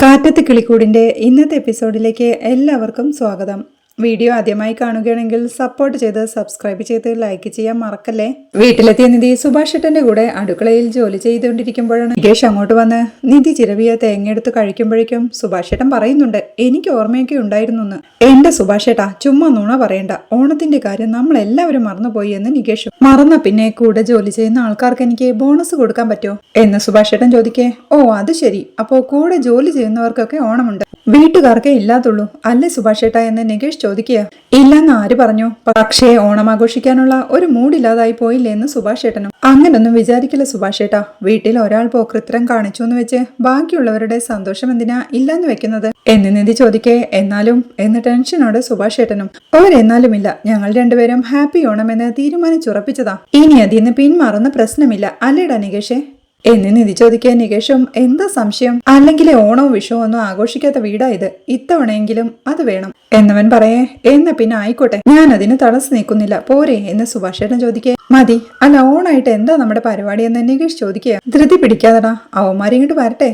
കാറ്റത്ത് കിളിക്കൂടിൻ്റെ ഇന്നത്തെ എപ്പിസോഡിലേക്ക് എല്ലാവർക്കും സ്വാഗതം. വീഡിയോ ആദ്യമായി കാണുകയാണെങ്കിൽ സപ്പോർട്ട് ചെയ്ത് സബ്സ്ക്രൈബ് ചെയ്ത് ലൈക്ക് ചെയ്യാൻ മറക്കല്ലേ. വീട്ടിലെത്തിയ നിധി സുഭാഷ് ഏട്ടന്റെ കൂടെ അടുക്കളയിൽ ജോലി ചെയ്തുകൊണ്ടിരിക്കുമ്പോഴാണ് നികേഷ് അങ്ങോട്ട് വന്ന് നിധി ചിരവിയ തേങ്ങയെടുത്ത് കഴിക്കുമ്പോഴേക്കും സുഭാഷ് ഏട്ടൻ പറയുന്നുണ്ട്, എനിക്ക് ഓർമ്മയൊക്കെ ഉണ്ടായിരുന്നു. എന്റെ സുഭാഷ് ഏട്ടാ, ചുമ്മാ നുണ പറയണ്ട, ഓണത്തിന്റെ കാര്യം നമ്മൾ എല്ലാവരും മറന്നുപോയി എന്ന് നികേഷും. മറന്ന പിന്നെ കൂടെ ജോലി ചെയ്യുന്ന ആൾക്കാർക്ക് എനിക്ക് ബോണസ് കൊടുക്കാൻ പറ്റുമോ എന്ന് സുഭാഷ് ഏട്ടൻ ചോദിക്കേ. ഓ അത് ശരി, അപ്പോ കൂടെ ജോലി ചെയ്യുന്നവർക്കൊക്കെ ഓണമുണ്ട്, വീട്ടുകാർക്കേ ഇല്ലാത്തുള്ളൂ അല്ലേ സുഭാഷ് ഏട്ടാ എന്ന് നികേഷ് ചോദിക്കുക. ഇല്ലെന്ന് ആര് പറഞ്ഞു, പക്ഷേ ഓണം ആഘോഷിക്കാനുള്ള ഒരു മൂഡില്ലാതായി പോയില്ലേ എന്ന് സുഭാഷ് ഏട്ടനും. അങ്ങനൊന്നും വിചാരിക്കില്ല സുഭാഷ് ഏട്ടാ, വീട്ടിൽ ഒരാൾ പോക്രിത്രം കാണിച്ചു എന്ന് വെച്ച് ബാക്കിയുള്ളവരുടെ സന്തോഷം എന്തിനാ ഇല്ലാന്ന് വെക്കുന്നത് എന്ന് നിധി ചോദിക്കേ. എന്നാലും എന്ന് ടെൻഷനോടെ സുഭാഷ് ഏട്ടനും. ഒരെന്നാലും ഇല്ല, ഞങ്ങൾ രണ്ടുപേരും ഹാപ്പി ഓണം എന്ന് തീരുമാനിച്ചുറപ്പിച്ചതാ, ഇനി അതിന്ന് പിന്മാറുന്ന പ്രശ്നമില്ല അല്ലേടാ നികേഷേ എന്ന് നിധി ചോദിക്കാൻ. നികേഷും എന്താ സംശയം, അല്ലെങ്കിൽ ഓണവും വിഷുവും ഒന്നും ആഘോഷിക്കാത്ത വീടാ ഇത്, ഇത്തവണയെങ്കിലും അത് വേണം എന്നവൻ പറയേ. എന്നാ പിന്നെ ആയിക്കോട്ടെ, ഞാൻ അതിന് തടസ്സം നിൽക്കുന്നില്ല, പോരെ എന്ന് സുഭാഷ് ഏട്ടൻ ചോദിക്കേ. മതി, അല്ല ഓണായിട്ട് എന്താ നമ്മുടെ പരിപാടി എന്ന് നികേഷ് ചോദിക്കുക. ധൃതി പിടിക്കാതടാ, അവന്മാരിങ്ങോട്ട് വരട്ടെ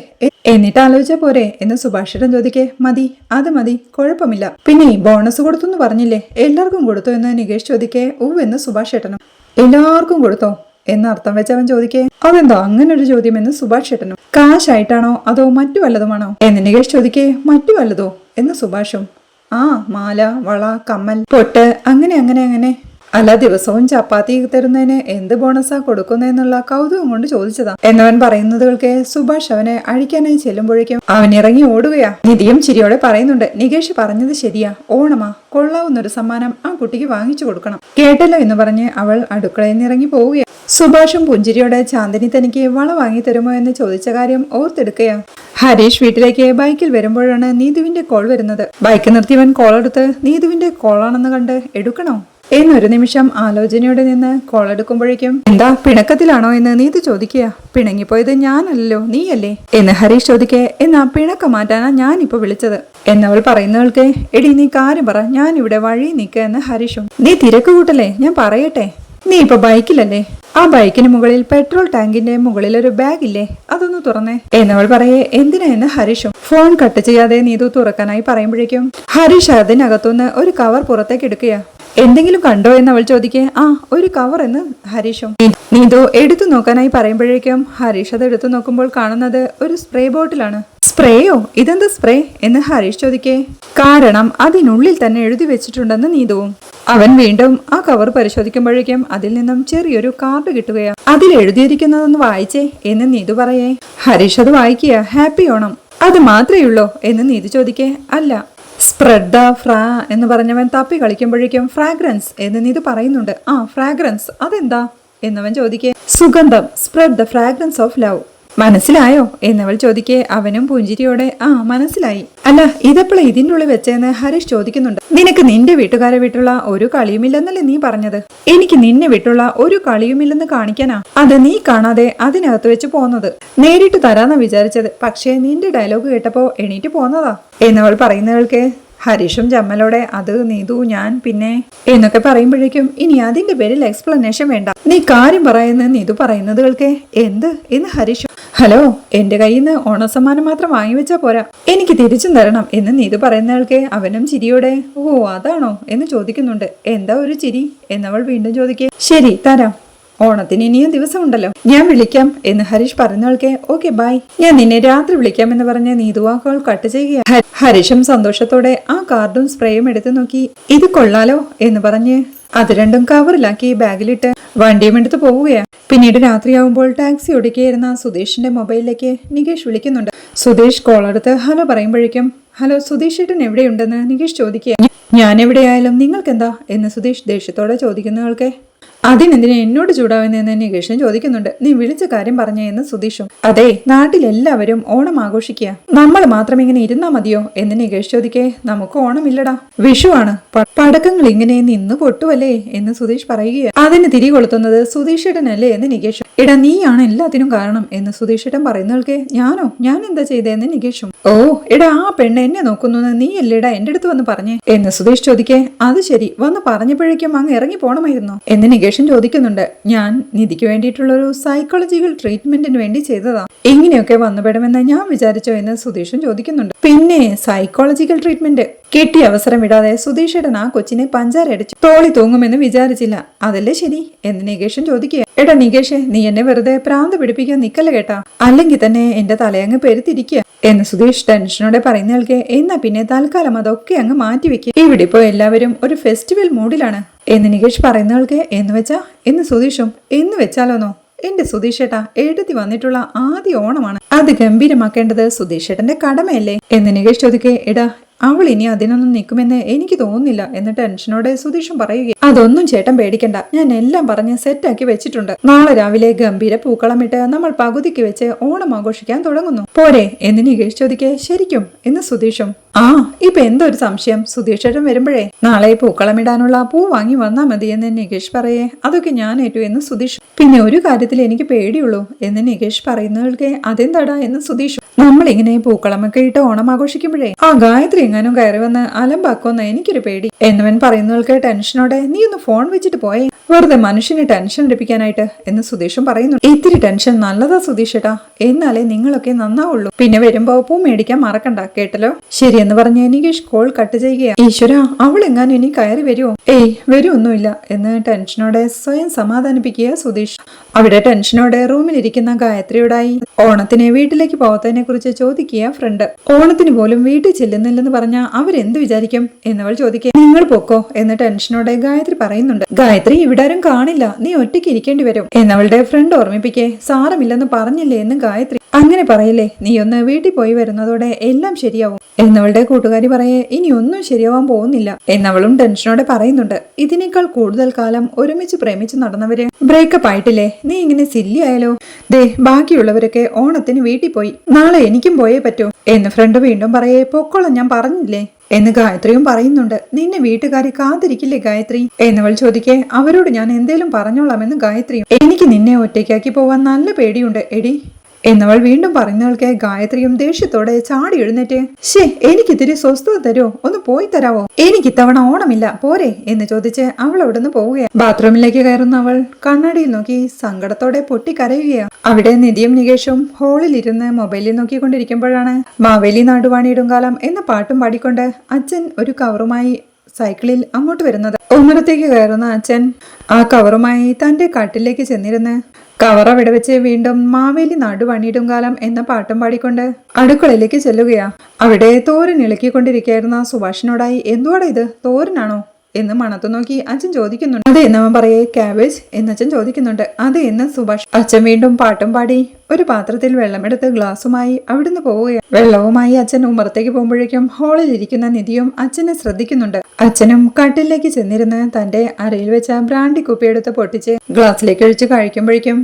എന്നിട്ട് ആലോചിച്ചാ പോരെ എന്ന് സുഭാഷ് ഏട്ടൻ ചോദിക്കേ. മതി, അത് മതി, കുഴപ്പമില്ല. പിന്നെ ബോണസ് കൊടുത്തു പറഞ്ഞില്ലേ, എല്ലാവർക്കും കൊടുത്തു എന്ന് നികേഷ് ചോദിക്കേ. എന്ന് സുഭാഷ് ഏട്ടനും. എല്ലാവർക്കും കൊടുത്തോ എന്നർത്ഥം വെച്ചവൻ ചോദിക്കേ. അതെന്തോ അങ്ങനെ ഒരു ചോദ്യം എന്ന് സുഭാഷ് ഏട്ടനും. കാശായിട്ടാണോ അതോ മറ്റു വല്ലതുമാണോ എന്ന് നികേഷ് ചോദിക്കേ. മറ്റു വല്ലതോ എന്ന് സുഭാഷും. ആ മാല, വള, കമ്മൽ, പൊട്ട്, അങ്ങനെ അങ്ങനെ അങ്ങനെ. അല്ല, ദിവസവും ചപ്പാത്തി തരുന്നതിന് എന്ത് ബോണസാ കൊടുക്കുന്നതെന്നുള്ള കൗതുകം കൊണ്ട് ചോദിച്ചതാ എന്നവൻ പറയുന്നത് കേൾക്കെ സുഭാഷ് അവനെ അഴിക്കാനായി ചെല്ലുമ്പോഴേക്കും അവൻ ഇറങ്ങി ഓടുകയാ. നിധിയും ചിരിയോടെ പറയുന്നുണ്ട്, നികേഷ് പറഞ്ഞത് ശരിയാ, ഓണമാ, കൊള്ളാവുന്നൊരു സമ്മാനം ആ കുട്ടിക്ക് വാങ്ങിച്ചു കൊടുക്കണം, കേട്ടല്ലോ എന്ന് പറഞ്ഞ് അവൾ അടുക്കളയിൽ നിന്ന് ഇറങ്ങി പോവുകയാ. സുഭാഷും പുഞ്ചിരിയോടെ ചാന്ദിനി തനിക്ക് വള വാങ്ങി തരുമോ എന്ന് ചോദിച്ച കാര്യം ഓർത്തെടുക്കുകയാ. ഹരീഷ് വീട്ടിലേക്ക് ബൈക്കിൽ വരുമ്പോഴാണ് നീതുവിന്റെ കോൾ വരുന്നത്. ബൈക്ക് നിർത്തിയവൻ കോൾ എടുത്ത് നീതുവിന്റെ കോളാണെന്ന് കണ്ട് എടുക്കണോ എന്നൊരു നിമിഷം ആലോചനയോടെ നിന്ന് കോൾ എടുക്കുമ്പോഴേക്കും എന്താ പിണക്കത്തിലാണോ എന്ന് നീതു ചോദിക്കുക. പിണങ്ങിപ്പോയത് ഞാനല്ലോ നീയല്ലേ എന്ന് ഹരീഷ് ചോദിക്കേ. എന്നാ പിണക്കം മാറ്റാനാ ഞാനിപ്പോ വിളിച്ചത് എന്നവൾ പറയുന്നവൾക്ക്. എടി നീ കാര്യം പറ, ഞാൻ ഇവിടെ വഴി നിൽക്കുക എന്ന് ഹരീഷും. നീ തിരക്ക് കൂട്ടല്ലേ, ഞാൻ പറയട്ടെ. നീ ഇപ്പൊ ബൈക്കിലല്ലേ, ആ ബൈക്കിന് മുകളിൽ പെട്രോൾ ടാങ്കിന്റെ മുകളിൽ ഒരു ബാഗ് ഇല്ലേ, അതൊന്ന് തുറന്നേ എന്നവൾ പറയേ. എന്തിനാ എന്ന് ഹരീഷും. ഫോൺ കട്ട് ചെയ്യാതെ നീതു തുറക്കാനായി പറയുമ്പോഴേക്കും ഹരീഷ് അതിനകത്തുനിന്ന് ഒരു കവർ പുറത്തേക്ക് എടുക്കുക. എന്തെങ്കിലും കണ്ടോ എന്ന് അവൾ ചോദിക്കേ. ആ ഒരു കവർ എന്ന് ഹരീഷും. നീതു എടുത്തു നോക്കാനായി പറയുമ്പോഴേക്കും ഹരീഷ് അത് എടുത്തു നോക്കുമ്പോൾ കാണുന്നത് ഒരു സ്പ്രേ ബോട്ടിലാണ്. സ്പ്രേയോ, ഇതെന്താ സ്പ്രേ എന്ന് ഹരീഷ് ചോദിക്കേ. കാരണം അതിനുള്ളിൽ തന്നെ എഴുതി വെച്ചിട്ടുണ്ടെന്ന് നീതുവും. അവൻ വീണ്ടും ആ കവർ പരിശോധിക്കുമ്പോഴേക്കും അതിൽ നിന്നും ചെറിയൊരു കാർഡ് കിട്ടുകയാ. അതിൽ എഴുതിയിരിക്കുന്നതൊന്ന് വായിച്ചേ എന്ന് നീതു പറയേ. ഹരീഷ് അത് വായിക്കുക. ഹാപ്പി ഓണം, അത് മാത്രമേ ഉള്ളോ എന്ന് നീതു ചോദിക്കേ. അല്ല, സ്പ്രെഡ് ദ ഫ്രാ എന്ന് പറഞ്ഞവൻ തപ്പി കളിക്കുമ്പോഴേക്കും ഫ്രാഗ്രൻസ് എന്ന് നീതു പറയുന്നുണ്ട്. ആ ഫ്രാഗ്രൻസ്, അതെന്താ എന്നവൻ ചോദിക്കേ. സുഗന്ധം, spread the fragrance of love. മനസ്സിലായോ എന്നവൾ ചോദിക്കേ. അവനും പുഞ്ചിരിയോടെ ആ മനസ്സിലായി. അല്ല, ഇതെപ്പോഴാ ഇതിൻ്റെ ഉള്ളിൽ വെച്ചെന്ന് ഹരീഷ് ചോദിക്കുന്നുണ്ട്. നിനക്ക് നിന്റെ വീട്ടുകാരെ വിട്ടുള്ള ഒരു കളിയുമില്ലെന്നല്ലേ നീ പറഞ്ഞത്? എനിക്ക് നിന്നെ വിട്ടുള്ള ഒരു കളിയുമില്ലെന്ന് കാണിക്കാനാ അത് നീ കാണാതെ അതിനകത്ത് വെച്ച് പോന്നത്. നേരിട്ട് തരാന്നാ വിചാരിച്ചത്, പക്ഷേ നിന്റെ ഡയലോഗ് കേട്ടപ്പോ എണീറ്റ് പോന്നതാ എന്നവൾ പറയുന്നവൾക്ക്. ഹരീഷും ജമ്മലോടെ അത് നീതു ഞാൻ പിന്നെ എന്നൊക്കെ പറയുമ്പോഴേക്കും ഇനി അതിന്റെ പേരിൽ എക്സ്പ്ലനേഷൻ വേണ്ട, നീ കാര്യം പറയുന്ന നീതു പറയുന്നതുകൾക്ക്. എന്ത് എന്ന് ഹരീഷും. ഹലോ, എന്റെ കയ്യിൽ നിന്ന് ഓണസമ്മാനം മാത്രം വാങ്ങിവെച്ചാ പോരാ, എനിക്ക് തിരിച്ചും തരണം എന്ന് നീതു പറയുന്നവൾക്ക്. അവനും ചിരിയോടെ ഓ അതാണോ എന്ന് ചോദിക്കുന്നുണ്ട്. എന്താ ഒരു ചിരി എന്നവൾ വീണ്ടും ചോദിക്കേ. ശരി തരാം, ഓണത്തിന് ഇനിയും ദിവസമുണ്ടല്ലോ, ഞാൻ വിളിക്കാം എന്ന് ഹരീഷ് പറഞ്ഞവൾക്ക്. ഓക്കെ ബൈ, ഞാൻ നിന്നെ രാത്രി വിളിക്കാം എന്ന് പറഞ്ഞ് നീതു വാക്കുകൾ കട്ട് ചെയ്യുക. ഹരീഷും സന്തോഷത്തോടെ ആ കാർഡും സ്പ്രേയും എടുത്തു നോക്കി. ഇത് കൊള്ളാലോ എന്ന് പറഞ്ഞ് അത് രണ്ടും കവറിലാക്കി ബാഗിലിട്ട് വണ്ടിയും എടുത്ത് പോവുകയാണ്. പിന്നീട് രാത്രിയാവുമ്പോൾ ടാക്സി ഓടിക്കുകയായിരുന്ന സുധീഷിന്റെ മൊബൈലിലേക്ക് നികേഷ് വിളിക്കുന്നുണ്ട്. സുധീഷ് കോൾ എടുത്ത് ഹലോ പറയുമ്പോഴേക്കും ഹലോ സുധീഷ് ഏട്ടൻ എവിടെയുണ്ടെന്ന് നികേഷ് ചോദിക്കുക. ഞാൻ എവിടെയായാലും നിങ്ങൾക്കെന്താ എന്ന് സുധീഷ് ദേഷ്യത്തോടെ ചോദിക്കുന്നവൾക്ക്. അതിനെന്തിനാ എന്നോട് ചൂടാവുന്നതെന്ന് നികേഷൻ ചോദിക്കുന്നുണ്ട്. നീ വിളിച്ച കാര്യം പറഞ്ഞേ എന്ന് സുധീഷും. അതെ, നാട്ടിലെല്ലാവരും ഓണം ആഘോഷിക്കുക, നമ്മൾ മാത്രം ഇങ്ങനെ ഇരുന്നാ മതിയോ എന്ന് നികേഷ് ചോദിക്കേ. നമുക്ക് ഓണമില്ലടാ, വിഷുവാണ്, പടക്കങ്ങൾ ഇങ്ങനെ നിന്ന് പൊട്ടുവല്ലേ എന്ന് സുധീഷ് പറയുക. അതിന് തിരി കൊളുത്തുന്നത് സുധീഷേട്ടനല്ലേ എന്ന് നികേഷും. എടാ നീയാണ് എല്ലാത്തിനും കാരണം എന്ന് സുധീഷേട്ടൻ പറയുന്നവൾക്ക്. ഞാനോ, ഞാൻ എന്താ ചെയ്തതെന്ന് നികേഷും. ഓ എടാ, ആ പെണ്ണ് എന്നെ നോക്കുന്നു നീ അല്ലേടാ എന്റെ അടുത്ത് വന്ന് പറഞ്ഞേ എന്ന് സുധീഷ് ചോദിക്കേ. അത് ശരി, വന്ന് പറഞ്ഞപ്പോഴേക്കും അങ്ങ് ഇറങ്ങി പോണമായിരുന്നോ എന്ന് നികേഷ് നികേഷൻ ചോദിക്കുന്നുണ്ട്. ഞാൻ നിധിക്ക് വേണ്ടിയിട്ടുള്ളൊരു സൈക്കോളജിക്കൽ ട്രീറ്റ്മെന്റിന് വേണ്ടി ചെയ്തതാ. ഇങ്ങനെയൊക്കെ വന്നുപെടുമെന്ന് ഞാൻ വിചാരിച്ചോ എന്ന് സുധീഷൻ ചോദിക്കുന്നുണ്ട്. പിന്നെ സൈക്കോളജിക്കൽ ട്രീറ്റ്മെന്റ് കിട്ടിയ അവസരം വിടാതെ സുധീഷേട്ടൻ ആ കൊച്ചിനെ പഞ്ചാരടിച്ചു തോളി തൂങ്ങുമെന്ന് വിചാരിച്ചില്ല. അതല്ലേ ശരി എന്ന് നികേഷൻ ചോദിക്കുക. എടാ നികേഷേ, നീ എന്നെ വെറുതെ പ്രാന്ത് പിടിപ്പിക്കാൻ നിക്കല്ല കേട്ടാ, അല്ലെങ്കിൽ തന്നെ എന്റെ തലയങ്ങ് പെരുത്തിരിക്കുക എന്ന് സുധീഷ് ടെൻഷനോടെ പറയുന്ന കേൾക്കെ. എന്നാ പിന്നെ തൽക്കാലം അതൊക്കെ അങ്ങ് മാറ്റിവെക്കുക. ഇവിടെ ഇപ്പോ എല്ലാവരും ഒരു ഫെസ്റ്റിവൽ മൂഡിലാണ് എന്ന് നികേഷ് പറയുന്ന കേൾക്കെ. എന്ന് വെച്ചാ എന്ന് സുധീഷും എന്ന് വെച്ചാലോന്നോ? എന്റെ സുധീഷേട്ടാ, എഴുതി വന്നിട്ടുള്ള ആദ്യ ഓണമാണ്, അത് ഗംഭീരമാക്കേണ്ടത് സുധീഷേട്ടന്റെ കടമയല്ലേ എന്ന് നികേഷ് ചോദിക്കേ. എടാ, അവൾ ഇനി അതിനൊന്നും നിൽക്കുമെന്ന് എനിക്ക് തോന്നുന്നില്ല എന്ന് ടെൻഷനോടെ സുധീഷും പറയുക. അതൊന്നും ചേട്ടൻ പേടിക്കണ്ട, ഞാൻ എല്ലാം പറഞ്ഞ് സെറ്റാക്കി വെച്ചിട്ടുണ്ട്. നാളെ രാവിലെ ഗംഭീര പൂക്കളമിട്ട് നമ്മൾ പകുതിക്ക് വെച്ച് ഓണം ആഘോഷിക്കാൻ തുടങ്ങുന്നു, പോരെ എന്ന് നികേഷ് ചോദിക്കേ. ശരിക്കും എന്ന് സുധീഷും. ആ, ഇപ്പൊ എന്തൊരു സംശയം, സുധീഷേട്ടൻ വരുമ്പോഴേ നാളെ പൂക്കളമിടാനുള്ള പൂ വാങ്ങി വന്നാ മതി എന്ന് നികേഷ് പറയേ. അതൊക്കെ ഞാൻ ഏറ്റു എന്ന് സുധീഷ്. പിന്നെ ഒരു കാര്യത്തിൽ എനിക്ക് പേടിയുള്ളൂ എന്ന് നികേഷ് പറയുന്നവൾക്ക്. അതെന്താടാ എന്ന് സുധീഷ്. നമ്മളിങ്ങനെ പൂക്കളമൊക്കെ ഇട്ട് ഓണം ആഘോഷിക്കുമ്പോഴേ ആ ഗായത്രി എങ്ങാനും കയറി വന്ന് അലമ്പാക്കുമെന്ന് എനിക്കൊരു പേടി എന്നവൻ പറയുന്നവൾക്ക് ടെൻഷനോടെ. നീ ഒന്ന് ഫോൺ വെച്ചിട്ട് പോയേ, വെറുതെ മനുഷ്യന് ടെൻഷൻ എടുപ്പിക്കാനായിട്ട് എന്ന് സുധീഷും പറയുന്നു. ഇത്തിരി ടെൻഷൻ നല്ലതാ സുധീഷേട്ടാ, എന്നാലേ നിങ്ങളൊക്കെ നന്നാവുള്ളൂ. പിന്നെ വരുമ്പോ പൂ മേടിക്കാൻ മറക്കണ്ട കേട്ടല്ലോ. ശരിയെന്ന് പറഞ്ഞ് നികേഷ് കോൾ കട്ട് ചെയ്യുകയാ. ഈശ്വര, അവൾ എങ്ങാനും ഇനി കയറി വരുമോ? ഏയ് വരുമൊന്നുമില്ല എന്ന് ടെൻഷനോടെ സ്വയം സമാധാനിപ്പിക്കുക സുധീഷ്. അവിടെ ടെൻഷനോടെ റൂമിലിരിക്കുന്ന ഗായത്രിയോടായി ഓണത്തിന് വീട്ടിലേക്ക് പോകത്തതിനെ കുറിച്ച് ചോദിക്കുക ഫ്രണ്ട്. ഓണത്തിന് പോലും വീട്ടിൽ ചെല്ലുന്നില്ലെന്ന് പറഞ്ഞാൽ അവരെന്ത് വിചാരിക്കും എന്നവൾ ചോദിക്കുക. നിങ്ങൾ പൊക്കോ എന്ന് ടെൻഷനോടെ ഗായത്രി പറയുന്നുണ്ട്. ഗായത്രി, ഇവിടെ ആരും കാണില്ല, നീ ഒറ്റയ്ക്ക് ഇരിക്കേണ്ടി വരും എന്നവളുടെ ഫ്രണ്ട് ഓർമ്മിപ്പിക്കേ. സാരമില്ലെന്ന് പറഞ്ഞില്ലേ എന്ന് ഗായത്രി. അങ്ങനെ പറയില്ലേ, നീ ഒന്ന് വീട്ടിൽ പോയി വരുന്നതോടെ എല്ലാം ശരിയാവും എന്നവളുടെ കൂട്ടുകാരി പറയേ. ഇനി ഒന്നും ശരിയാവാൻ പോകുന്നില്ല എന്നവളും ടെൻഷനോടെ പറയുന്നുണ്ട്. ഇതിനേക്കാൾ കൂടുതൽ കാലം ഒരുമിച്ച് പ്രേമിച്ച് നടന്നവര് ബ്രേക്കപ്പ് ആയിട്ടില്ലേ? നീ ഇങ്ങനെ സില്ലി ആയാലോ? ദേ, ബാക്കിയുള്ളവരൊക്കെ ഓണത്തിന് വീട്ടിൽ പോയി, നാളെ എനിക്കും പോയേ പറ്റൂ എന്ന് ഫ്രണ്ട് വീണ്ടും പറയേ. പൊക്കോളം, ഞാൻ പറഞ്ഞില്ലേ എന്ന് ഗായത്രിയും പറയുന്നുണ്ട്. നിന്നെ വീട്ടുകാരി കാത്തിരിക്കില്ലേ ഗായത്രി എന്നവൾ ചോദിക്കേ. അവരോട് ഞാൻ എന്തേലും പറഞ്ഞോളാമെന്ന് ഗായത്രിയും. എനിക്ക് നിന്നെ ഒറ്റയ്ക്കാക്കി പോവാൻ നല്ല പേടിയുണ്ട് എടി എന്നവൾ വീണ്ടും പറയുന്നവൾക്ക്. ഗായത്രിയും ദേഷ്യത്തോടെ ചാടി എഴുന്നേറ്റ്. ശേ, എനിക്കിത്തിരി സ്വസ്ഥത തരുമോ? ഒന്ന് പോയി തരാവോ? എനിക്ക് ഇത്തവണ ഓണമില്ല, പോരെ എന്ന് ചോദിച്ച് അവൾ അവിടുന്ന് പോവുകയാണ്. ബാത്റൂമിലേക്ക് കയറുന്ന അവൾ കണ്ണാടിയിൽ നോക്കി സങ്കടത്തോടെ പൊട്ടിക്കരയുകയാണ്. അവിടെ നിധിയും നികേഷും ഹാളിലിരുന്ന് മൊബൈലിൽ നോക്കിക്കൊണ്ടിരിക്കുമ്പോഴാണ് മാവേലി നാടുവാണിയിടും കാലം എന്ന പാട്ടും പാടിക്കൊണ്ട് അച്ഛൻ ഒരു കവറുമായി സൈക്കിളിൽ അങ്ങോട്ട് വരുന്നത്. ഉമ്മറത്തേക്ക് കയറുന്ന അച്ഛൻ ആ കവറുമായി തന്റെ കാട്ടിലേക്ക് ചെന്നിരുന്ന് കവർ അവിടെ വെച്ച് വീണ്ടും മാവേലി നാടുവാണിയിടും കാലം എന്ന പാട്ടും പാടിക്കൊണ്ട് അടുക്കളയിലേക്ക് ചെല്ലുകയാ. അവിടെ തോരൻ ഇളക്കിക്കൊണ്ടിരിക്കുകയായിരുന്ന സുഭാഷിനോടായി. എന്തുവാടാ ഇത്, തോരനാണോ എന്ന് മണത്തു നോക്കി അച്ഛൻ ചോദിക്കുന്നുണ്ട്. അതെ എന്നവൻ പറയേ. ക്യാബേജ് എന്നച്ഛൻ ചോദിക്കുന്നുണ്ട്. അതെ എന്ന് സുഭാഷ്. അച്ഛൻ വീണ്ടും പാട്ടും പാടി ഒരു പാത്രത്തിൽ വെള്ളമെടുത്ത് ഗ്ലാസുമായി അവിടുന്ന് പോവുകയാണ്. വെള്ളവുമായി അച്ഛൻ ഉമ്മറത്തേക്ക് പോകുമ്പോഴേക്കും ഹാളിൽ ഇരിക്കുന്ന നിധിയും അച്ഛനെ ശ്രദ്ധിക്കുന്നുണ്ട്. അച്ഛനും കട്ടിലേക്ക് ചെന്നിരുന്ന് തന്റെ അരയിൽ വെച്ച ബ്രാൻഡി കുപ്പിയെടുത്ത് പൊട്ടിച്ച് ഗ്ലാസ്സിലേക്ക് ഒഴിച്ച് കഴിക്കുമ്പോഴേക്കും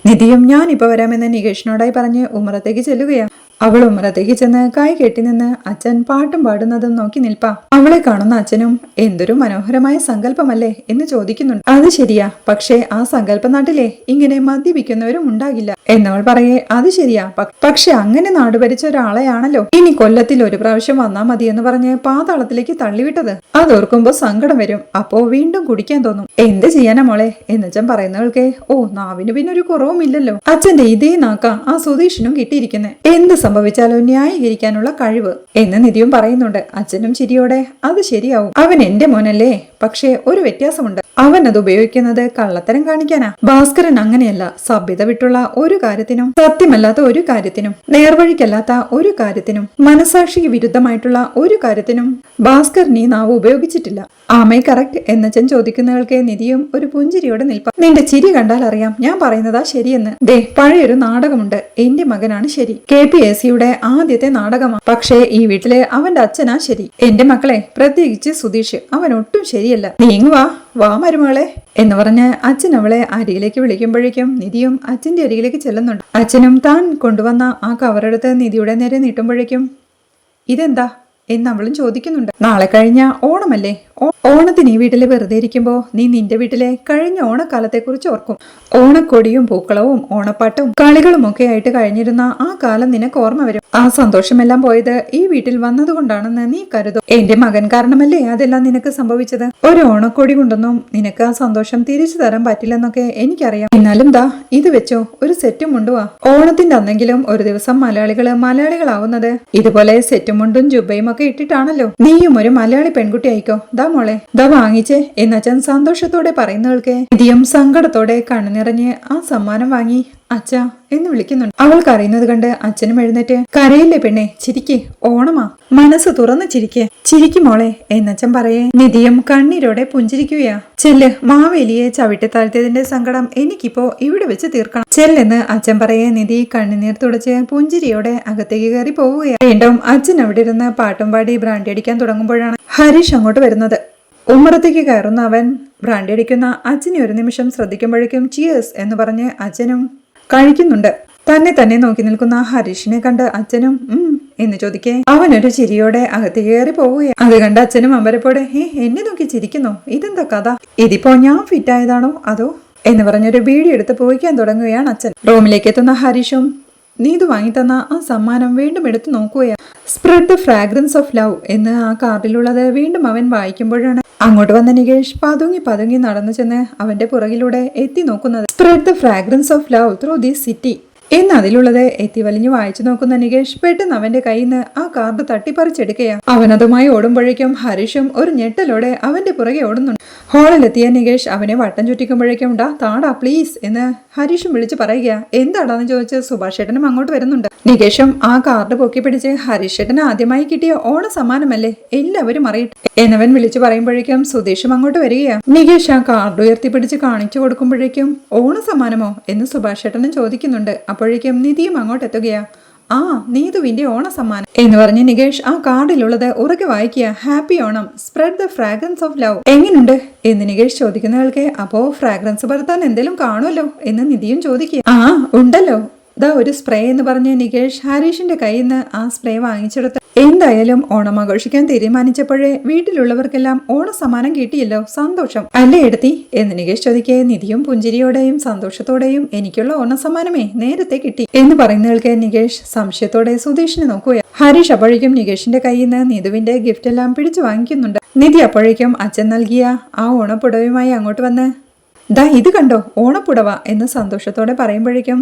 നിധിയും ഞാനിപ്പോ വരാമെന്ന് നികേഷിനോടായി പറഞ്ഞ് ഉമ്മറത്തേക്ക് ചെല്ലുകയാണ്. അവൾ ഉമ്മറത്തേക്ക് ചെന്ന് കൈ കെട്ടി നിന്ന് അച്ഛൻ പാട്ടും പാടുന്നതും നോക്കി നിൽപ്പാ. അവളെ കാണുന്ന അച്ഛനും എന്തൊരു മനോഹരമായ സങ്കല്പമല്ലേ എന്ന് ചോദിക്കുന്നുണ്ട്. അത് ശരിയാ, പക്ഷേ ആ സങ്കല്പ നാട്ടിലെ ഇങ്ങനെ മദ്യപിക്കുന്നവരും ഉണ്ടാകില്ല എന്നവൾ പറയേ. അത് ശരിയാ, പക്ഷെ അങ്ങനെ നാടുഭരിച്ച ഒരാളെയാണല്ലോ ഇനി കൊല്ലത്തിൽ ഒരു പ്രാവശ്യം വന്നാ മതി എന്ന് പറഞ്ഞ് പാതാളത്തിലേക്ക് തള്ളിവിട്ടത്. അതോർക്കുമ്പോ സങ്കടം വരും. അപ്പോ വീണ്ടും കുടിക്കാൻ തോന്നും. എന്ത് ചെയ്യാനാ മോളെ എന്നച്ഛൻ പറയുന്നവൾക്ക്. ഓ, നാവിന് പിന്നെ ഒരു കുറവുമില്ലല്ലോ. അച്ഛന്റെ ഇതേ നാക്ക ആ സുധീഷിനും കിട്ടിയിരിക്കുന്നെ. എന്ത് സംഭവിച്ചാലോ ന്യായീകരിക്കാനുള്ള കഴിവ് എന്ന് നിധിയും പറയുന്നുണ്ട്. അച്ഛനും ചിരിയോടെ അത് ശരിയാവും, അവൻ എന്റെ മോനല്ലേ, പക്ഷേ ഒരു വ്യത്യാസമുണ്ട്, അവൻ അത് ഉപയോഗിക്കുന്നത് കള്ളത്തരം കാണിക്കാനാ. ഭാസ്കരൻ അങ്ങനെയല്ല. സഭ്യത വിട്ടുള്ള ഒരു കാര്യത്തിനും സത്യമല്ലാത്ത ഒരു കാര്യത്തിനും നേർവഴിക്കല്ലാത്ത ഒരു കാര്യത്തിനും മനസാക്ഷിക്ക് വിരുദ്ധമായിട്ടുള്ള ഒരു കാര്യത്തിനും ഭാസ്കരൻ ഈ നാവ് ഉപയോഗിച്ചിട്ടില്ല. ആമേ കറക്റ്റ് എന്നച്ഛൻ ചോദിക്കുന്നവൾക്ക് നിധിയും ഒരു പുഞ്ചിരിയോടെ നിൽപ്പ. നിന്റെ ചിരി കണ്ടാൽ അറിയാം ഞാൻ പറയുന്നതാ ശരിയെന്ന്. ദേ, പഴയൊരു നാടകമുണ്ട്, എന്റെ മകനാണ് ശരി. KPSCയുടെ ആദ്യത്തെ നാടകമാണ്. പക്ഷേ ഈ വീട്ടിലെ അവന്റെ അച്ഛനാ ശരി. എന്റെ മക്കളെ, പ്രത്യേകിച്ച് സുധീഷ്, അവൻ ഒട്ടും ശരിയല്ല. നീങ്ങുവാ, വാ മരുമകളെ എന്ന് പറഞ്ഞ് അച്ഛൻ അവളെ അരികിലേക്ക് വിളിക്കുമ്പോഴേക്കും നിധിയും അച്ഛന്റെ അരികിലേക്ക് ചെല്ലുന്നുണ്ട്. അച്ഛനും താൻ കൊണ്ടുവന്ന ആ കവറെടുത്ത് നിധിയുടെ നേരെ നീട്ടുമ്പോഴേക്കും ഇതെന്താ എന്ന് അവളും ചോദിക്കുന്നുണ്ട്. നാളെ കഴിഞ്ഞ ഓണമല്ലേ, ഓണത്തിന് ഈ വീട്ടില് വെറുതെ ഇരിക്കുമ്പോ നീ നിന്റെ വീട്ടിലെ കഴിഞ്ഞ ഓണക്കാലത്തെ കുറിച്ച് ഓർക്കും. ഓണക്കൊടിയും പൂക്കളവും ഓണപ്പാട്ടും കളികളും ഒക്കെ ആയിട്ട് കഴിഞ്ഞിരുന്ന ആ കാലം നിനക്ക് ഓർമ്മ വരും. ആ സന്തോഷമെല്ലാം പോയത് ഈ വീട്ടിൽ വന്നതുകൊണ്ടാണെന്ന് നീ കരുതും. എന്റെ മകൻ കാരണമല്ലേ അതെല്ലാം നിനക്ക് സംഭവിച്ചത്. ഒരു ഓണക്കൊടി കൊണ്ടൊന്നും നിനക്ക് ആ സന്തോഷം തിരിച്ചു തരാൻ പറ്റില്ലെന്നൊക്കെ എനിക്കറിയാം. എന്നാലും ദാ ഇത് വെച്ചോ, ഒരു സെറ്റും മുണ്ടുവാ. ഓണത്തിന്റെ അന്നെങ്കിലും ഒരു ദിവസം മലയാളികളാവുന്നത് ഇതുപോലെ സെറ്റും മുണ്ടും ജുബയും ഒക്കെ ഇട്ടിട്ടാണല്ലോ. നീയും ഒരു മലയാളി പെൺകുട്ടി ആയിക്കോ. ദാ മോളെ, ദാ വാങ്ങിച്ചേ എന്നച്ഛൻ സന്തോഷത്തോടെ പറയുന്ന കേൾക്കെ നിധിയും സങ്കടത്തോടെ കണ്ണുനിറഞ്ഞ് ആ സമ്മാനം വാങ്ങി അച്ഛാ എന്ന് വിളിക്കുന്നുണ്ട്. അവൾക്ക് അറിയുന്നത് കണ്ട് അച്ഛനും എഴുന്നേറ്റ് കരയില്ലേ പെണ്ണെ, ചിരിക്ക്, ഓണമാ, മനസ്സ് തുറന്ന് ചിരിക്ക് മോളെ എന്നച്ഛൻ പറയേ നിധിയും കണ്ണീരോടെ പുഞ്ചിരിക്കുകയാ. ചെല്ല്, മാവേലിയെ ചവിട്ടി താഴ്ത്തിയതിന്റെ സങ്കടം എനിക്കിപ്പോ ഇവിടെ വെച്ച് തീർക്കണം. ചെല്ലെന്ന് അച്ഛൻ പറയേ നിധി കണ്ണുനീർ തുടച്ച് പുഞ്ചിരിയോടെ അകത്തേക്ക് കയറി പോവുകയാണ്. വീണ്ടും അച്ഛൻ അവിടെ ഇരുന്ന് പാട്ടും പാടി ബ്രാൻഡി അടിക്കാൻ തുടങ്ങുമ്പോഴാണ് ഹരീഷ് അങ്ങോട്ട് വരുന്നത്. ഉമ്മറത്തേക്ക് കയറുന്ന അവൻ ബ്രാൻഡി അടിക്കുന്ന അച്ഛനെ ഒരു നിമിഷം ശ്രദ്ധിക്കുമ്പോഴേക്കും ചിയേഴ്സ് എന്ന് പറഞ്ഞ് അച്ഛനും കഴിക്കുന്നുണ്ട്. തന്നെ നോക്കി നിൽക്കുന്ന ഹരീഷിനെ കണ്ട് അച്ഛനും എന്ന് ചോദിക്കേ അവനൊരു ചിരിയോടെ അകത്തേക്ക് കയറി പോവുകയാണ്. അത് കണ്ട് അച്ഛനും അമ്പരപ്പോടെ എന്നെ നോക്കി ചിരിക്കുന്നോ, ഇതെന്താ കഥ, ഇതിപ്പോ ഞാൻ ഫിറ്റായതാണോ അതോ എന്ന് പറഞ്ഞൊരു ബീഡി എടുത്ത് പോയിക്കാൻ തുടങ്ങുകയാണ് അച്ഛൻ. റൂമിലേക്ക് എത്തുന്ന ഹരീഷും നീതു വാങ്ങിത്തന്ന ആ സമ്മാനം വീണ്ടും എടുത്തു നോക്കുകയാണ്. Spread the fragrance of love എന്ന് ആ കാർഡിലുള്ളത് വീണ്ടും അവൻ വായിക്കുമ്പോഴാണ് അങ്ങോട്ട് വന്ന നികേഷ് പതുങ്ങി നടന്നു ചെന്ന് അവന്റെ പുറകിലൂടെ എത്തി നോക്കുന്നത്. Spread the fragrance of love through this city എന്ന് അതിലുള്ളത് എത്തി വലിഞ്ഞു വായിച്ചു നോക്കുന്ന നികേഷ് പെട്ടെന്ന് അവന്റെ കയ്യിൽ നിന്ന് ആ കാർഡ് തട്ടിപ്പറിച്ചെടുക്കുകയാണ്. അവനതുമായി ഓടുമ്പോഴേക്കും ഹരീഷും ഒരു ഞെട്ടലോടെ അവന്റെ പുറകെ ഓടുന്നുണ്ട്. ഹാളിലെത്തിയ നികേഷ് അവനെ വട്ടം ചുറ്റിക്കുമ്പോഴേക്കും താടാ പ്ലീസ് എന്ന് ഹരീഷും വിളിച്ചു പറയുക. എന്താടാന്ന് ചോദിച്ച് സുഭാഷ് ഏട്ടനും അങ്ങോട്ട് വരുന്നുണ്ട്. നികേഷും ആ കാർഡ് പൊക്കി പിടിച്ച് ഹരീഷ് ഏട്ടന് ആദ്യമായി കിട്ടിയ ഓണ സമ്മാനമല്ലേ, എല്ലാവരും അറിയട്ടെ എന്നവൻ വിളിച്ചു പറയുമ്പോഴേക്കും സുധീഷും അങ്ങോട്ട് വരികയാണ്. നികേഷ് ആ കാർഡ് ഉയർത്തിപ്പിടിച്ച് കാണിച്ചു കൊടുക്കുമ്പോഴേക്കും ഓണ സമ്മാനമോ എന്ന് സുഭാഷ് ഏട്ടനും ചോദിക്കുന്നുണ്ട്. അപ്പോഴേക്കും നിധിയും അങ്ങോട്ട് എത്തുകയാ. ആ നീതുവിന്റെ ഓണ സമ്മാനം എന്ന് പറഞ്ഞ് നികേഷ് ആ കാർഡിലുള്ളത് ഉറക്കെ വായിക്കുക. Happy Onam, spread the fragrance of love. എങ്ങനെയുണ്ട് എന്ന് നികേഷ് ചോദിക്കുന്നയാൾക്ക് അപ്പോ ഫ്രാഗ്രൻസ് പരത്താൻ എന്തെങ്കിലും കാണുമല്ലോ എന്ന് നിധിയും ചോദിക്കുക. ആ ഉണ്ടല്ലോ, ദാ ഒരു സ്പ്രേ എന്ന് പറഞ്ഞ് നികേഷ് ഹരീഷിന്റെ കയ്യിൽ നിന്ന് ആ സ്പ്രേ വാങ്ങിച്ചെടുത്ത് എന്തായാലും ഓണം ആഘോഷിക്കാൻ തീരുമാനിച്ചപ്പോഴേ വീട്ടിലുള്ളവർക്കെല്ലാം ഓണ സമ്മാനം കിട്ടിയല്ലോ, സന്തോഷം അല്ലേ എടുത്തി എന്ന് നികേഷ് ചോദിക്കേ നിധിയും പുഞ്ചിരിയോടെയും സന്തോഷത്തോടെയും എനിക്കുള്ള ഓണ സമ്മാനമേ നേരത്തെ കിട്ടി എന്ന് പറയുന്നവൾക്ക് നികേഷ് സംശയത്തോടെ സുധീഷിനെ നോക്കുക. ഹരീഷ് അപ്പോഴേക്കും നികേഷിന്റെ കയ്യിൽ നിന്ന് നിധുവിന്റെ ഗിഫ്റ്റ് എല്ലാം പിടിച്ചു വാങ്ങിക്കുന്നുണ്ട്. നിധി അപ്പോഴേക്കും അച്ഛൻ നൽകിയ ആ ഓണപ്പുടവുമായി അങ്ങോട്ട് വന്ന് ദാ ഇത് കണ്ടോ ഓണപ്പുടവ എന്ന് സന്തോഷത്തോടെ പറയുമ്പോഴേക്കും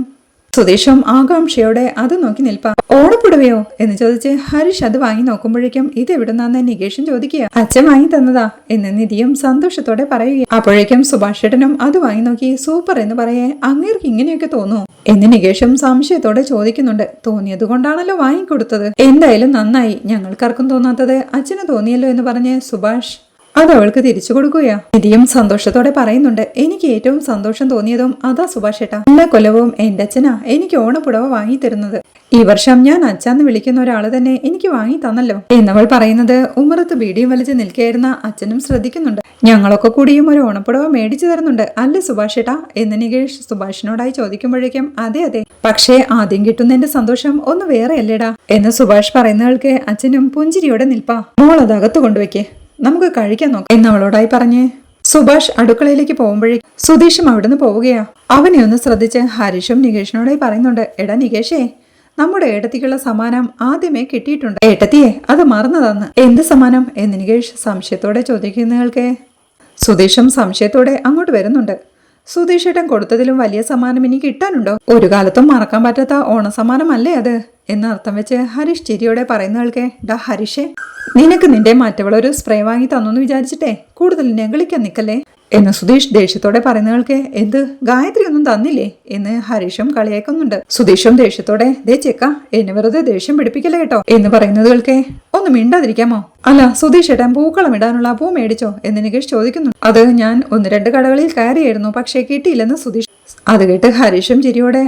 സുധീഷും ആകാംക്ഷയോടെ അത് നോക്കി നിൽപ്പാ. ഓണപ്പുടവയോ എന്ന് ചോദിച്ച് ഹരീഷ് അത് വാങ്ങി നോക്കുമ്പോഴേക്കും ഇത് എവിടുന്നാന്ന് നികേഷും ചോദിക്കുക. അച്ഛൻ വാങ്ങി തന്നതാ എന്ന് നിധിയും സന്തോഷത്തോടെ പറയുക. അപ്പോഴേക്കും സുഭാഷ് ഏട്ടനും അത് വാങ്ങി നോക്കി സൂപ്പർ എന്ന് പറയേ അങ്ങേർക്ക് ഇങ്ങനെയൊക്കെ തോന്നുമോ എന്ന് നികേഷും സംശയത്തോടെ ചോദിക്കുന്നുണ്ട്. തോന്നിയത് കൊണ്ടാണല്ലോ വാങ്ങിക്കൊടുത്തത്, എന്തായാലും നന്നായി, ഞങ്ങൾക്കാർക്കും തോന്നാത്തത് അച്ഛന് തോന്നിയല്ലോ എന്ന് പറഞ്ഞ് സുഭാഷ് അത് അവൾക്ക് തിരിച്ചു കൊടുക്കുകയാ. നിധിയും സന്തോഷത്തോടെ പറയുന്നുണ്ട് എനിക്ക് ഏറ്റവും സന്തോഷം തോന്നിയതും അതാ സുഭാഷ് ഏട്ടാ, എല്ലാ കൊല്ലവും എന്റെ അച്ഛനാ എനിക്ക് ഓണപ്പുടവ വാങ്ങി തരുന്നത്. ഈ വർഷം ഞാൻ അച്ഛാന്ന് വിളിക്കുന്ന ഒരാള് തന്നെ എനിക്ക് വാങ്ങി തന്നല്ലോ എന്നവൾ പറയുന്നത് ഉമ്മറത്ത് ബീഡിയും വലിച്ച് നിൽക്കുകയായിരുന്ന അച്ഛനും ശ്രദ്ധിക്കുന്നുണ്ട്. ഞങ്ങളൊക്കെ കൂടിയും ഒരു ഓണപ്പുടവ മേടിച്ചു തരുന്നുണ്ട് അല്ലേ സുഭാഷ് ഏട്ടാ എന്ന് നികേഷ് സുഭാഷിനോടായി ചോദിക്കുമ്പോഴേക്കും അതെ, പക്ഷേ ആദ്യം കിട്ടുന്നതിന്റെ സന്തോഷം ഒന്ന് വേറെ അല്ലേടാ എന്ന് സുഭാഷ് പറയുന്നവൾക്ക് അച്ഛനും പുഞ്ചിരിയോടെ നിൽപ്പാ. മോൾ അത് അകത്ത് കൊണ്ടുവയ്ക്കേ, നമുക്ക് കഴിക്കാൻ നോക്കാം എന്നവളോടായി പറഞ്ഞ് സുഭാഷ് അടുക്കളയിലേക്ക് പോകുമ്പോഴേ സുധീഷും അവിടുന്ന് പോവുകയാ. അവനെ ഒന്ന് ശ്രദ്ധിച്ച് ഹരീഷും നികേഷിനോടായി പറയുന്നുണ്ട്. എടാ നികേഷേ, നമ്മുടെ ഏട്ടത്തിക്കുള്ള സമ്മാനം ആദ്യമേ കിട്ടിയിട്ടുണ്ട്. ഏട്ടത്തിയെ അത് മറന്നതാന്ന്. എന്ത് സമ്മാനം എന്ന് നികേഷ് സംശയത്തോടെ ചോദിക്കുന്നയാൾക്ക് സുധീഷും സംശയത്തോടെ അങ്ങോട്ട് വരുന്നുണ്ട്. സുധീഷ് ഏട്ടൻ കൊടുത്തതിലും വലിയ സമ്മാനം ഇനി കിട്ടാനുണ്ടോ? ഒരു കാലത്തും മറക്കാൻ പറ്റാത്ത ഓണസമ്മാനമല്ലേ അത് എന്ന് അർത്ഥം വെച്ച് ഹരീഷ് ചിരിയോടെ പറയുന്നയാൾക്ക് ഡാ ഹരീഷേ, നിനക്ക് നിന്റെ മറ്റവളൊരു സ്പ്രേ വാങ്ങി തന്നു വിചാരിച്ചിട്ടേ കൂടുതൽ നെഗളിക്കാൻ നിൽക്കല്ലേ എന്ന് സുധീഷ് ദേഷ്യത്തോടെ പറയുന്നയാൾക്ക് എന്ത് ഗായത്രി ഒന്നും തന്നില്ലേ എന്ന് ഹരീഷും കളിയാക്കുന്നുണ്ട്. സുധീഷും ദേഷ്യത്തോടെ ദേ ചെക്ക എന്നെ വെറുതെ ദേഷ്യം പിടിപ്പിക്കല്ലേ കേട്ടോ എന്ന് പറയുന്നതുകൾക്ക് ഒന്ന് മിണ്ടാതിരിക്കാമോ? അല്ല സുധീഷ് ഏട്ടൻ പൂക്കളം ഇടാനുള്ള പൂ മേടിച്ചോ എന്ന് നികേഷ് ചോദിക്കുന്നു. അത് ഞാൻ 1-2 കടകളിൽ കയറിയായിരുന്നു, പക്ഷേ കിട്ടിയില്ലെന്ന് സുധീഷ്. അത് കേട്ട് ഹരീഷും ചിരിയോടെ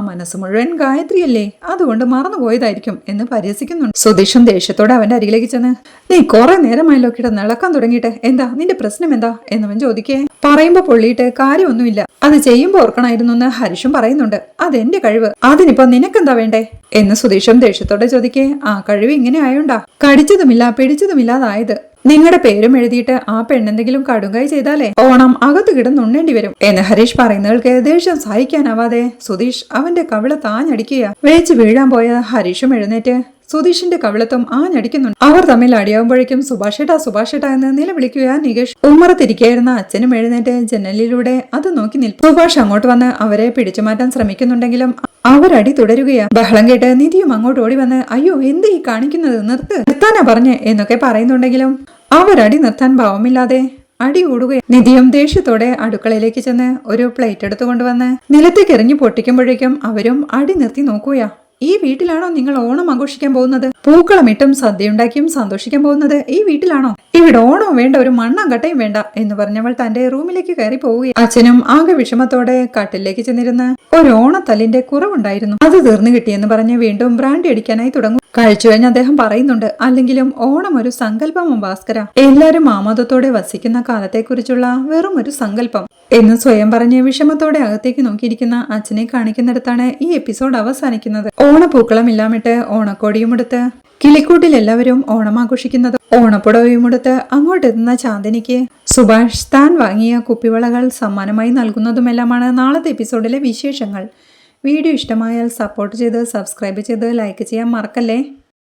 മനസ്സ് മുഴുവൻ ഗായത്രിയല്ലേ, അതുകൊണ്ട് മറന്നുപോയതായിരിക്കും എന്ന് പരിഹസിക്കുന്നുണ്ട്. സുധീഷും ദേഷ്യത്തോടെ അവന്റെ അരികിലേക്ക് ചെന്ന് നീ കുറെ നേരമായല്ലോ കിടന്ന് ഇളക്കാൻ തുടങ്ങിയിട്ട്, എന്താ നിന്റെ പ്രശ്നം എന്താ എന്നവൻ ചോദിക്കേ. പറയുമ്പോ പൊള്ളിയിട്ട് കാര്യമൊന്നുമില്ല, അത് ചെയ്യുമ്പോ ഓർക്കണായിരുന്നു എന്ന് ഹരീഷും പറയുന്നുണ്ട്. അതെന്റെ കഴിവ്, അതിനിപ്പോ നിനക്കെന്താ വേണ്ടേ എന്ന് സുധീഷും ദേഷ്യത്തോടെ ചോദിക്കേ. ആ കഴിവ് ഇങ്ങനെ ആയോണ്ടാ കടിച്ചതുമില്ല പിടിച്ചതുമില്ലാതായത് നിങ്ങളുടെ പേരും എഴുതിയിട്ട് ആ പെണ്ണെന്തെങ്കിലും കടുങ്കായി ചെയ്താലേ ഓണം അകത്ത് കിടന്നുണ്ണേണ്ടി വരും എന്ന് ഹരീഷ് പറയുന്നവൾക്ക് ദേഷ്യം സഹിക്കാനാവാതെ സുധീഷ് അവന്റെ കവിള താഞ്ഞടിക്കുക. വേച്ച് വീഴാൻ പോയ ഹരീഷും എഴുന്നേറ്റ് സുധീഷിന്റെ കവിളത്തും ആഞ്ഞടിക്കുന്നുണ്ട്. അവർ തമ്മിൽ അടിയാവുമ്പോഴേക്കും സുഭാഷേട്ടാ എന്ന് നിലവിളിക്കുക നികേഷ്. ഉമ്മറത്തിരിക്കായിരുന്ന അച്ഛനും എഴുന്നേറ്റ് ജനലിലൂടെ അത് നോക്കി നിൽക്കും. സുഭാഷ് അങ്ങോട്ട് വന്ന് അവരെ പിടിച്ചു മാറ്റാൻ ശ്രമിക്കുന്നുണ്ടെങ്കിലും അവരടി തുടരുകയാ. ബഹളം കേട്ട് നിധിയും അങ്ങോട്ട് ഓടി വന്ന് അയ്യോ എന്ത് ഈ കാണിക്കുന്നത്, നിർത്താനാ പറഞ്ഞേ എന്നൊക്കെ പറയുന്നുണ്ടെങ്കിലും അവരടി നിർത്താൻ ഭാവമില്ലാതെ അടി കൂടുകയാണ്. നിധിയും ദേഷ്യത്തോടെ അടുക്കളയിലേക്ക് ചെന്ന് ഒരു പ്ലേറ്റ് എടുത്തു കൊണ്ടുവന്ന് നിലത്തേക്ക് എറിഞ്ഞു പൊട്ടിക്കുമ്പോഴേക്കും അവരും അടി നിർത്തി നോക്കുകയാ. ഈ വീട്ടിലാണോ നിങ്ങൾ ഓണം ആഘോഷിക്കാൻ പോകുന്നത്? പൂക്കളമിട്ടും സദ്യയുണ്ടാക്കിയും സന്തോഷിക്കാൻ പോകുന്നത് ഈ വീട്ടിലാണോ? ഇവിടെ ഓണവും വേണ്ട, ഒരു മണ്ണാങ്കട്ടയും വേണ്ട എന്ന് പറഞ്ഞവൾ തന്റെ റൂമിലേക്ക് കയറി പോവുകയും അച്ഛനും ആകെ വിഷമത്തോടെ കട്ടിലേക്ക് ചെന്നിരുന്ന് ഒരു ഓണത്തല്ലിന്റെ കുറവുണ്ടായിരുന്നു, അത് തീർന്നു കിട്ടിയെന്ന് പറഞ്ഞ് വീണ്ടും ബ്രാൻഡി അടിക്കാനായി തുടങ്ങും. കഴിച്ചു കഴിഞ്ഞ് അദ്ദേഹം പറയുന്നുണ്ട്, അല്ലെങ്കിലും ഓണം ഒരു സങ്കല്പമോ ഭാസ്കര, എല്ലാരും ആമോദത്തോടെ വസിക്കുന്ന കാലത്തെക്കുറിച്ചുള്ള വെറും ഒരു സങ്കല്പം എന്ന് സ്വയം പറഞ്ഞ് വിഷമത്തോടെ അകത്തേക്ക് നോക്കിയിരിക്കുന്ന അച്ഛനെ കാണിക്കുന്നിടത്താണ് ഈ എപ്പിസോഡ് അവസാനിക്കുന്നത്. ഓണപ്പൂക്കളം ഇല്ലാമിട്ട് ഓണക്കോടിയുമെടുത്ത് കിളിക്കൂട്ടിൽ എല്ലാവരും ഓണം ആഘോഷിക്കുന്നത്. ഓണപ്പുടവയുമെടുത്ത് അങ്ങോട്ടെത്തുന്ന ചാന്ദിനിക്ക് സുഭാഷ് താൻ വാങ്ങിയ കുപ്പിവളകൾ സമ്മാനമായി നൽകുന്നതുമെല്ലാമാണ് നാളത്തെ എപ്പിസോഡിലെ വിശേഷങ്ങൾ. വീഡിയോ ഇഷ്ടമായാൽ സപ്പോർട്ട് ചെയ്ത് സബ്സ്ക്രൈബ് ചെയ്ത് ലൈക്ക് ചെയ്യാൻ മറക്കല്ലേ.